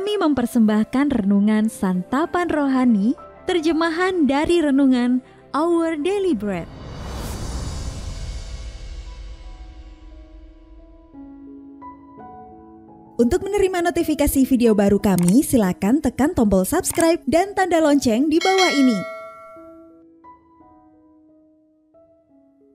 Kami mempersembahkan renungan Santapan Rohani, terjemahan dari renungan Our Daily Bread. Untuk menerima notifikasi video baru kami, silakan tekan tombol subscribe dan tanda lonceng di bawah ini.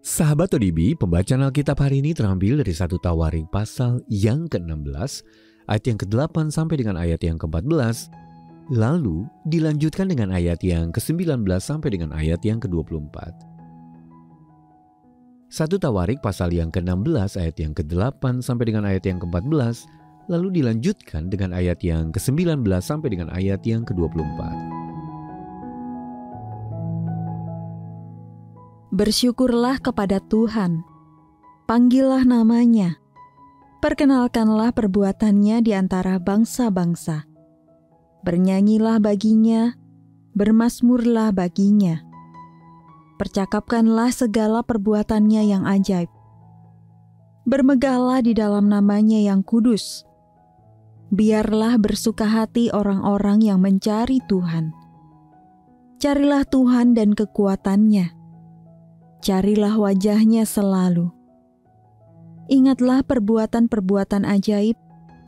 Sahabat ODB, pembacaan Alkitab hari ini terambil dari 1 Tawarik pasal yang ke-16, ayat yang ke-8 sampai dengan ayat yang ke-14, lalu dilanjutkan dengan ayat yang ke-19 sampai dengan ayat yang ke-24. 1 Tawarik pasal yang ke-16, ayat yang ke-8 sampai dengan ayat yang ke-14, lalu dilanjutkan dengan ayat yang ke-19 sampai dengan ayat yang ke-24. Bersyukurlah kepada Tuhan, panggillah namanya, perkenalkanlah perbuatannya di antara bangsa-bangsa. Bernyanyilah baginya, bermazmurlah baginya. Percakapkanlah segala perbuatannya yang ajaib. Bermegahlah di dalam namanya yang kudus. Biarlah bersuka hati orang-orang yang mencari Tuhan. Carilah Tuhan dan kekuatannya. Carilah wajahnya selalu. Ingatlah perbuatan-perbuatan ajaib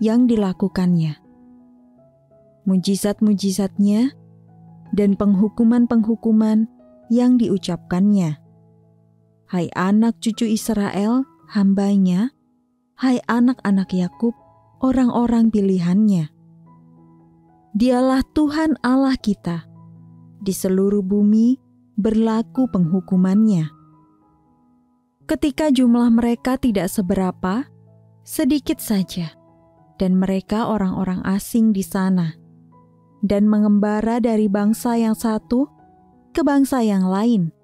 yang dilakukannya. Mujizat-mujizatnya dan penghukuman-penghukuman yang diucapkannya. Hai anak cucu Israel, hamba-Nya, hai anak-anak Yakub, orang-orang pilihannya. Dialah Tuhan Allah kita. Di seluruh bumi berlaku penghukumannya. Ketika jumlah mereka tidak seberapa, sedikit saja, dan mereka orang-orang asing di sana, dan mengembara dari bangsa yang satu ke bangsa yang lain,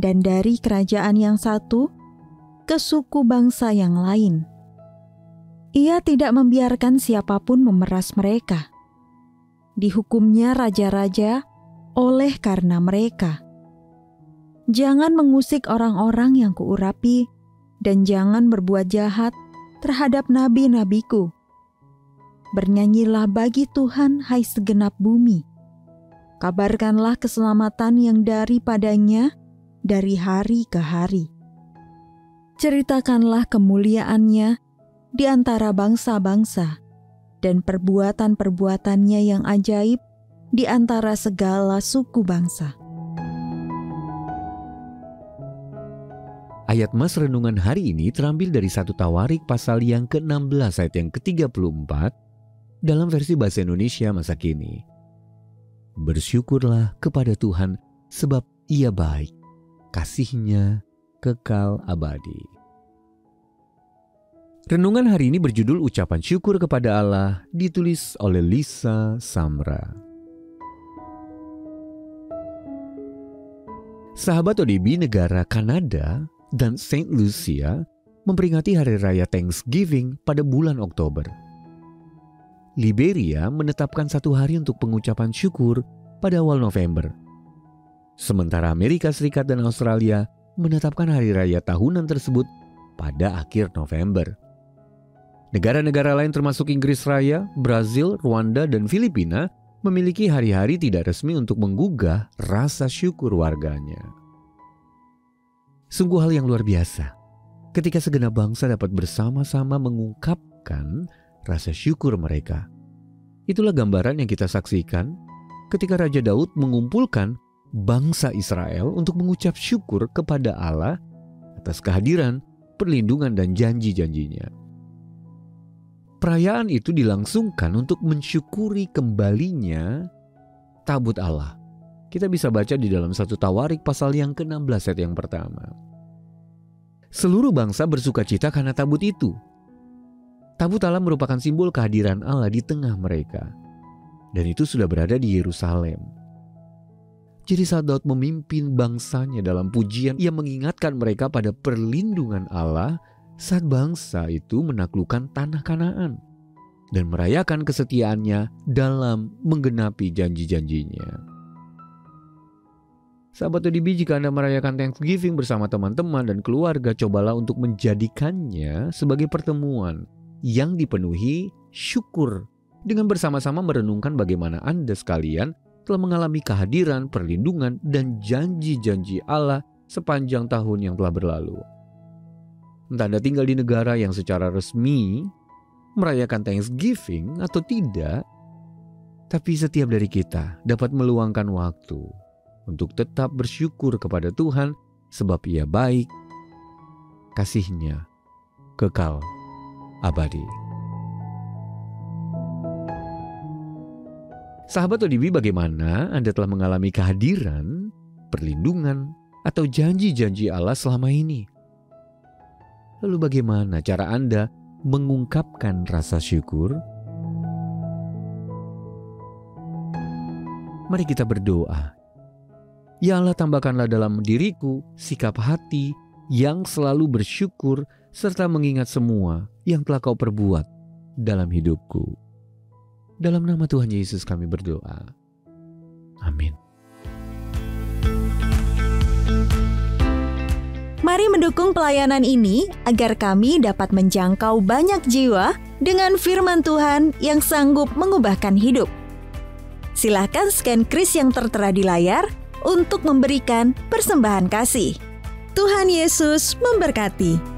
dan dari kerajaan yang satu ke suku bangsa yang lain. Ia tidak membiarkan siapapun memeras mereka. Dihukumnya raja-raja oleh karena mereka. Jangan mengusik orang-orang yang kuurapi, dan jangan berbuat jahat terhadap nabi-nabiku. Bernyanyilah bagi Tuhan, hai segenap bumi. Kabarkanlah keselamatan yang daripadanya dari hari ke hari. Ceritakanlah kemuliaannya di antara bangsa-bangsa, dan perbuatan-perbuatannya yang ajaib di antara segala suku bangsa. Ayat mas renungan hari ini terambil dari 1 Tawarik pasal yang ke-16 ayat yang ke-34 dalam versi bahasa Indonesia masa kini. Bersyukurlah kepada Tuhan sebab Ia baik, kasih-Nya kekal abadi. Renungan hari ini berjudul Ucapan Syukur kepada Allah, ditulis oleh Lisa Samra. Sahabat ODB, negara Kanada dan Saint Lucia memperingati Hari Raya Thanksgiving pada bulan Oktober. Liberia menetapkan satu hari untuk pengucapan syukur pada awal November. Sementara Amerika Serikat dan Australia menetapkan Hari Raya tahunan tersebut pada akhir November. Negara-negara lain termasuk Inggris Raya, Brazil, Rwanda, dan Filipina memiliki hari-hari tidak resmi untuk menggugah rasa syukur warganya. Sungguh hal yang luar biasa ketika segenap bangsa dapat bersama-sama mengungkapkan rasa syukur mereka. Itulah gambaran yang kita saksikan ketika Raja Daud mengumpulkan bangsa Israel untuk mengucap syukur kepada Allah atas kehadiran, perlindungan, dan janji-janjinya. Perayaan itu dilangsungkan untuk mensyukuri kembalinya tabut Allah. Kita bisa baca di dalam 1 Tawarik pasal yang ke-16 ayat yang pertama. Seluruh bangsa bersukacita karena tabut itu. Tabut Allah merupakan simbol kehadiran Allah di tengah mereka. Dan itu sudah berada di Yerusalem. Jadi saat Daud memimpin bangsanya dalam pujian, ia mengingatkan mereka pada perlindungan Allah saat bangsa itu menaklukkan tanah Kanaan dan merayakan kesetiaannya dalam menggenapi janji-janjinya. Sahabat ODB, jika Anda merayakan Thanksgiving bersama teman-teman dan keluarga, cobalah untuk menjadikannya sebagai pertemuan yang dipenuhi syukur dengan bersama-sama merenungkan bagaimana Anda sekalian telah mengalami kehadiran, perlindungan, dan janji-janji Allah sepanjang tahun yang telah berlalu. Entah Anda tinggal di negara yang secara resmi merayakan Thanksgiving atau tidak, tapi setiap dari kita dapat meluangkan waktu untuk tetap bersyukur kepada Tuhan sebab Ia baik, kasih-Nya kekal abadi. Sahabat ODB, bagaimana Anda telah mengalami kehadiran, perlindungan, atau janji-janji Allah selama ini? Lalu bagaimana cara Anda mengungkapkan rasa syukur? Mari kita berdoa. Ya Allah, tambahkanlah dalam diriku sikap hati yang selalu bersyukur serta mengingat semua yang telah Kau perbuat dalam hidupku. Dalam nama Tuhan Yesus kami berdoa. Amin. Mari mendukung pelayanan ini agar kami dapat menjangkau banyak jiwa dengan firman Tuhan yang sanggup mengubahkan hidup. Silakan scan kris yang tertera di layar untuk memberikan persembahan kasih. Tuhan Yesus memberkati.